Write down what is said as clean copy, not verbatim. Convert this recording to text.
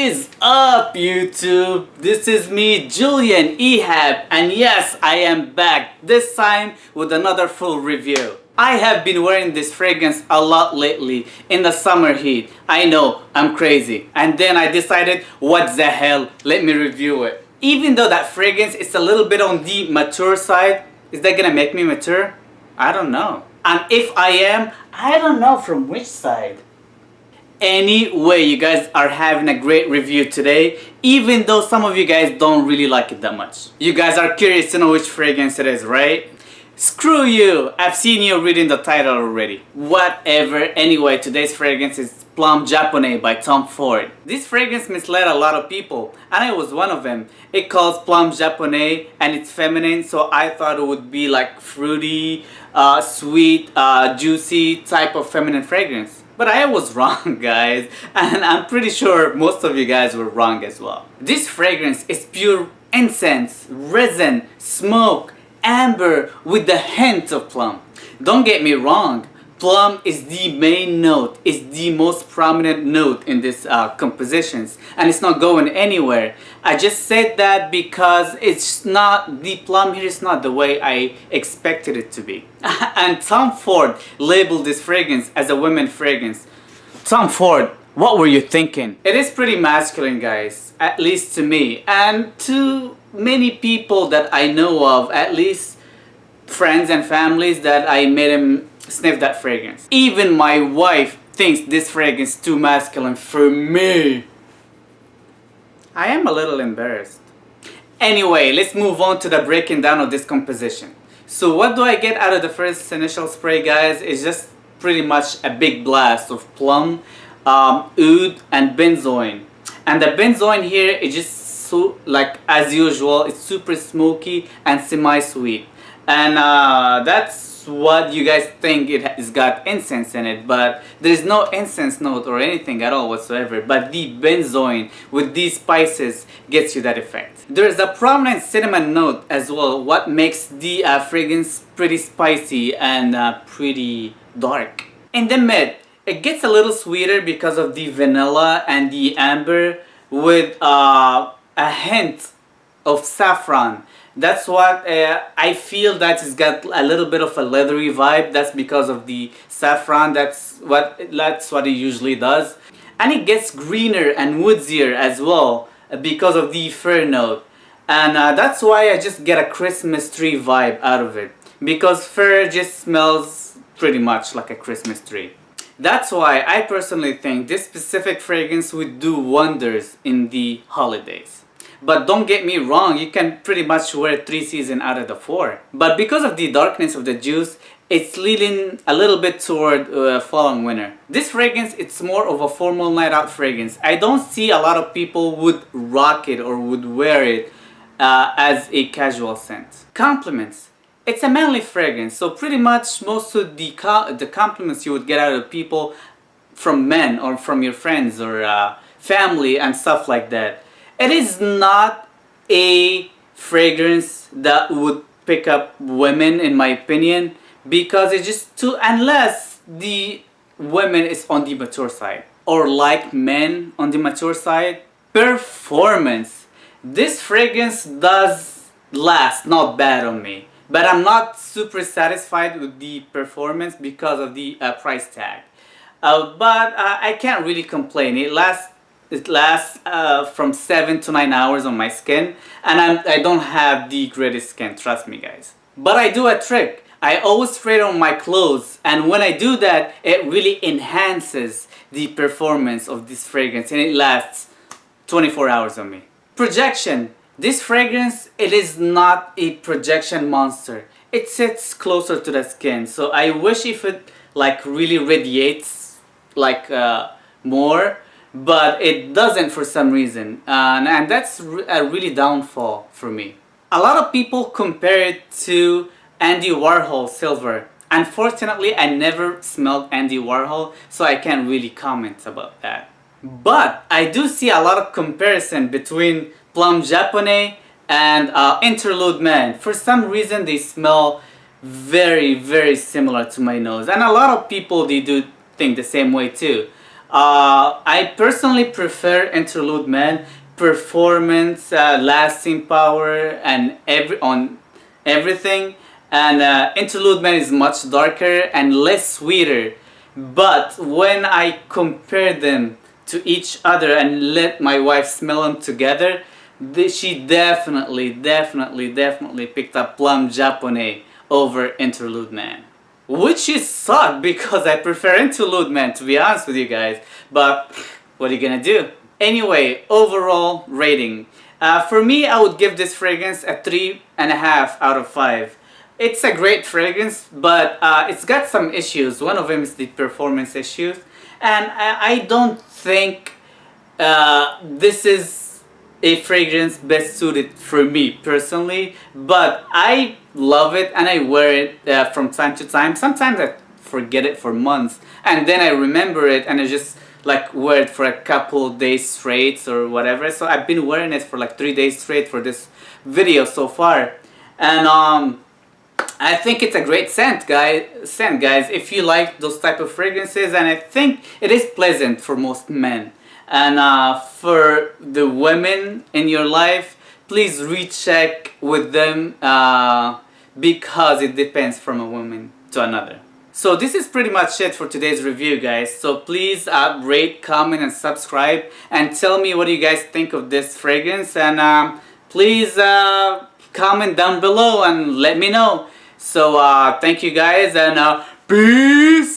is up, YouTube? This is me, Julian Ehab, and yes, I am back, this time with another full review. I have been wearing this fragrance a lot lately in the summer heat. I know, I'm crazy. And then I decided, what the hell, let me review it. Even though that fragrance is a little bit on the mature side, is that gonna make me mature? I don't know. And if I am, I don't know from which side. Anyway, you guys are having a great review today, even though some of you guys don't really like it that much. You guys are curious to know which fragrance it is, right? Screw you! I've seen you reading the title already. Whatever. Anyway, today's fragrance is Plum Japonais by Tom Ford. This fragrance misled a lot of people, and I was one of them. It calls Plum Japonais and it's feminine, so I thought it would be like fruity, sweet, juicy type of feminine fragrance. But I was wrong, guys, and I'm pretty sure most of you guys were wrong as well. This fragrance is pure incense, resin, smoke, amber with the hint of plum. Don't get me wrong, plum is the main note, is the most prominent note in this compositions, and it's not going anywhere. I just said that because it's not, the plum here is not the way I expected it to be. And Tom Ford labeled this fragrance as a women fragrance. Tom Ford, what were you thinking? It is pretty masculine, guys, at least to me, and to many people that I know of, at least friends and families that I made him sniff that fragrance. Even my wife thinks this fragrance is too masculine for me. I am a little embarrassed. Anyway, let's move on to the breaking down of this composition. So what do I get out of the first initial spray, guys? It's just pretty much a big blast of plum, oud and benzoin. And the benzoin here is just so, like as usual, it's super smoky and semi-sweet. And that's what you guys think it has got incense in it, but there is no incense note or anything at all whatsoever. But the benzoin with these spices gets you that effect. There is a prominent cinnamon note as well, what makes the fragrance pretty spicy and pretty dark. In the mid, it gets a little sweeter because of the vanilla and the amber with a hint of saffron. That's what I feel that it's got a little bit of a leathery vibe. That's because of the saffron. That's what it usually does. And it gets greener and woodier as well because of the fir note. And that's why I just get a Christmas tree vibe out of it, because fir just smells pretty much like a Christmas tree. That's why I personally think this specific fragrance would do wonders in the holidays. But don't get me wrong, you can pretty much wear 3 seasons out of the 4. But because of the darkness of the juice, it's leaning a little bit toward fall and winter. This fragrance, it's more of a formal night out fragrance. I don't see a lot of people would rock it or would wear it as a casual scent. Compliments. It's a manly fragrance, so pretty much most of the compliments you would get out of people from men or from your friends or family and stuff like that. It is not a fragrance that would pick up women, in my opinion, because it's just too, unless the women is on the mature side or like men on the mature side. Performance. This fragrance does last not bad on me, but I'm not super satisfied with the performance because of the price tag. But I can't really complain. It lasts from 7 to 9 hours on my skin, and I don't have the greatest skin, trust me, guys. But I do a trick. I always spray it on my clothes, and when I do that, it really enhances the performance of this fragrance, and it lasts 24 hours on me. Projection. This fragrance, it is not a projection monster. It sits closer to the skin, so I wish if it like really radiates like more, but it doesn't for some reason, and that's a really downfall for me. A lot of people compare it to Andy Warhol Silver. Unfortunately, I never smelled Andy Warhol, so I can't really comment about that. But I do see a lot of comparison between Plum Japonais and Interlude Man. For some reason, they smell very, very similar to my nose, and a lot of people, they do think the same way too. I personally prefer Interlude Man. Performance, lasting power, and everything. And Interlude Man is much darker and less sweeter. But when I compare them to each other and let my wife smell them together, she definitely picked up Plum Japonais over Interlude Man. Which is suck because I prefer Interlude Man, to be honest with you guys. But what are you gonna do? Anyway, overall rating. For me, I would give this fragrance a 3.5 out of 5. It's a great fragrance, but it's got some issues. One of them is the performance issues. And I don't think this is a fragrance best suited for me personally, but I love it and I wear it from time to time. Sometimes I forget it for months and then I remember it and I just like wear it for a couple days straight or whatever. So I've been wearing it for like 3 days straight for this video so far, and I think it's a great scent, guys. If you like those type of fragrances, and I think it is pleasant for most men. And for the women in your life, please recheck with them because it depends from a woman to another. So this is pretty much it for today's review, guys. So please rate, comment, and subscribe, and tell me what you guys think of this fragrance. And please comment down below and let me know. So thank you guys, and peace.